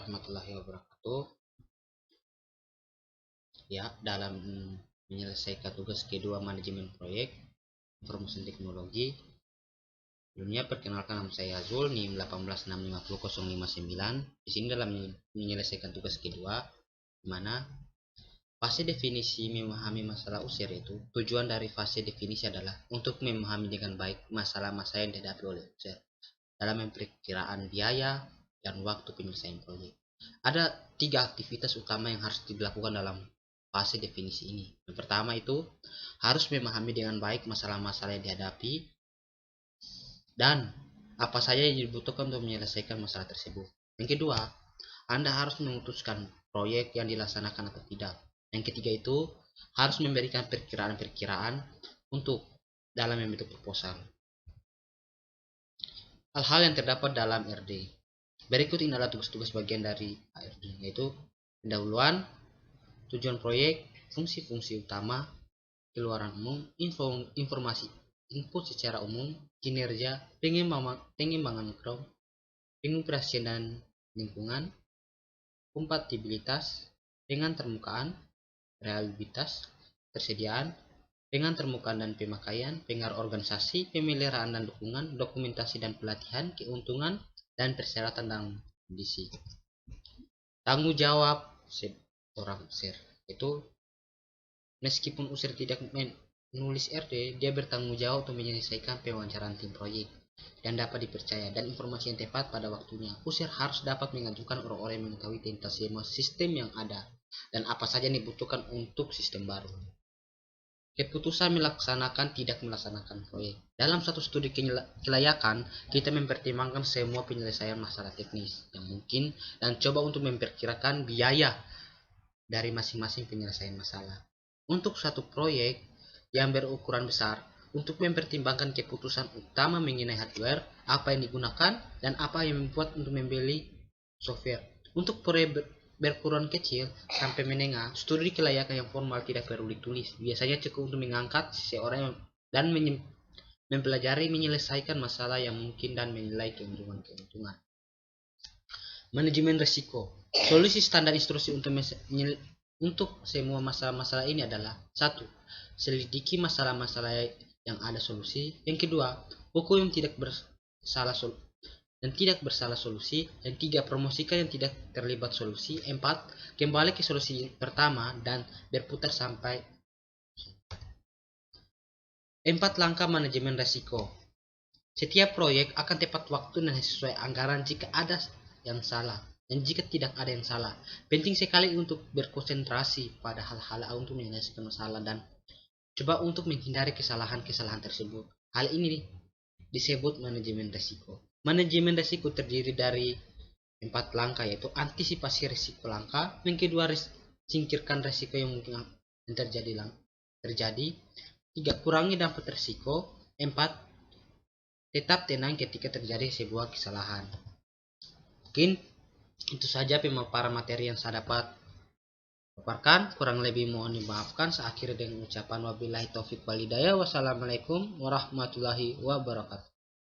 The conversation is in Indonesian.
warahmatullahi wabarakatuh. Ya, dalam menyelesaikan tugas kedua manajemen proyek informasi teknologi. Sebelumnya perkenalkan, nama saya Azul, NIM 1865059. Di sini dalam menyelesaikan tugas kedua, di mana fase definisi memahami masalah usir itu, tujuan dari fase definisi adalah untuk memahami dengan baik masalah-masalah yang dihadapi oleh usir dalam memperkiraan biaya dan waktu penyelesaian proyek. Ada 3 aktivitas utama yang harus dilakukan dalam fase definisi ini. Yang pertama itu harus memahami dengan baik masalah-masalah yang dihadapi dan apa saja yang dibutuhkan untuk menyelesaikan masalah tersebut. Yang kedua, Anda harus memutuskan proyek yang dilaksanakan atau tidak. Yang ketiga itu harus memberikan perkiraan-perkiraan untuk dalam membentuk proposal. Hal-hal yang terdapat dalam RD. Berikut ini adalah tugas-tugas bagian dari RD, yaitu pendahuluan, tujuan proyek, fungsi-fungsi utama, keluaran umum, informasi input secara umum, kinerja, pengembangan makro, pengoperasian dan lingkungan, kompatibilitas, pengantarmukaan, reliabilitas, persediaan, pengantarmukaan dan pemakaian, pengaruh organisasi, pemeliharaan dan dukungan, dokumentasi dan pelatihan, keuntungan dan persyaratan dan kondisi. Tanggung jawab orang usir itu, meskipun usir tidak menulis RD, dia bertanggung jawab untuk menyelesaikan pewawancaraan tim proyek dan dapat dipercaya dan informasi yang tepat pada waktunya. Usir harus dapat mengajukan orang-orang yang mengetahui tentang semua sistem yang ada dan apa saja yang dibutuhkan untuk sistem baru. Keputusan melaksanakan tidak melaksanakan proyek. Dalam satu studi kelayakan, kita mempertimbangkan semua penyelesaian masalah teknis yang mungkin dan coba untuk memperkirakan biaya dari masing-masing penyelesaian masalah. Untuk satu proyek yang berukuran besar, untuk mempertimbangkan keputusan utama mengenai hardware, apa yang digunakan, dan apa yang membuat untuk membeli software. Untuk proyek berukuran kecil sampai menengah, studi kelayakan yang formal tidak perlu ditulis. Biasanya cukup untuk mengangkat seseorang dan mempelajari menyelesaikan masalah yang mungkin dan menilai keuntungan. Manajemen risiko. Solusi standar instruksi untuk semua masalah-masalah ini adalah: 1. Selidiki masalah-masalah yang ada solusi. Yang kedua, hukum yang tidak bersalah solusi. Yang 3. Promosikan yang tidak terlibat solusi. 4. Kembali ke solusi pertama dan berputar sampai 4 langkah manajemen risiko. Setiap proyek akan tepat waktu dan sesuai anggaran jika ada yang salah dan jika tidak ada yang salah. Penting sekali untuk berkonsentrasi pada hal-hal untuk menyelesaikan masalah dan coba untuk menghindari kesalahan-kesalahan tersebut. Hal ini disebut manajemen risiko. Manajemen risiko terdiri dari 4 langkah, yaitu antisipasi risiko langka. Yang kedua, singkirkan risiko yang mungkin terjadi. 3. Kurangi dampak risiko. 4. Tetap tenang ketika terjadi sebuah kesalahan. Mungkin itu saja pemaparan materi yang saya dapat paparkan. Kurang lebih mohon dimaafkan. Saya akhiri dengan ucapan wabillahi taufik wal hidayah. Wassalamualaikum warahmatullahi wabarakatuh.